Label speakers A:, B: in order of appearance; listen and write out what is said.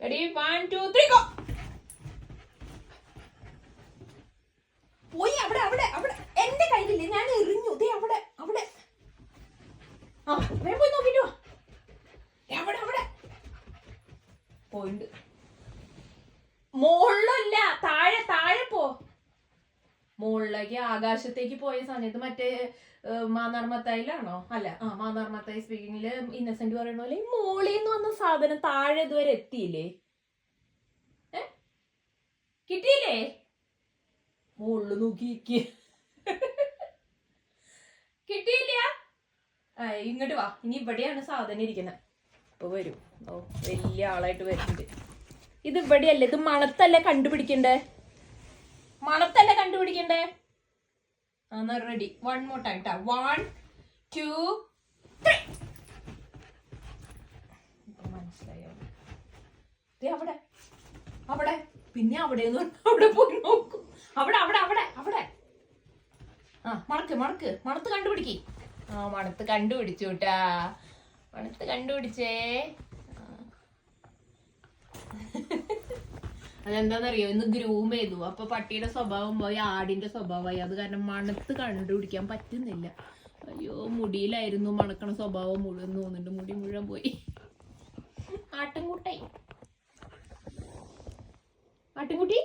A: Ready? 1, 2, 3, go. പോയി അവിടെ അവിടെ അവിടെ എന്റെ കയ്യിലില്ലേ, ഞാൻ എറിഞ്ഞു. ദേ അവിടെ അവിടെ. ആ വേഗം പോയി നോക്കിട്ട് വാ. അവിടെ അവിടെ പോയിണ്ട്. മോളിലല്ല, താഴെ താഴെ പോ. മുകളിലേക്ക് ആകാശത്തേക്ക് പോയ സമയത്ത് മറ്റേ മാന്നാർ മത്തായിലാണോ? അല്ല, മാന്നാർ മത്തായി സ്പീക്കിങ്ങില് ഇന്നസെന്റ് പറയണ പോലെ ഈ മോളിൽ നിന്ന് വന്ന സാധനം താഴെ ഇതുവരെ എത്തിയില്ലേ? കിട്ടിയില്ലേ? മുകളിൽ നോക്കി കിട്ടിയില്ല. ഇങ്ങോട്ട് വാ. ഇനി ഇവിടെയാണ് സാധനം ഇരിക്കുന്നത്. ഇപ്പൊ വരും. ഓ, വലിയ ആളായിട്ട് വരുന്നുണ്ട്. ഇത് ഇവിടെയല്ലേ, ഇത് മണത്തല്ലേ കണ്ടുപിടിക്കണ്ടേ? മണത്തല്ലേ കണ്ടുപിടിക്കണ്ടേ? എന്നാ റെഡി. 1 more time. 1, 2, 3. മനസ്സിലായോ? അവിടെ അവിടെ പിന്നെ അവിടെ പോയി നോക്കും. അവിടെ അവിടെ അവിടെ അവിടെ. മണക്ക് മണക്ക് മണത്ത് കണ്ടുപിടിക്കേ. മണത്ത് കണ്ടുപിടിച്ചു കേട്ടാ. മണത്ത് കണ്ടുപിടിച്ചേ. അതെന്താന്നറിയോ, ഇന്ന് ഗ്രൂം ചെയ്തു. അപ്പൊ പട്ടിയുടെ സ്വഭാവം പോയി, ആടിന്റെ സ്വഭാവമായി. അത് കാരണം മണത്ത് കണ്ടുപിടിക്കാൻ പറ്റുന്നില്ല. അയ്യോ, മുടിയിലായിരുന്നു മണക്കണ സ്വഭാവം മുഴുവൻ തോന്നുന്നുണ്ട്. മുടി മുഴുവൻ പോയി. ആട്ടിൻകുട്ടി ആട്ടിൻകുട്ടി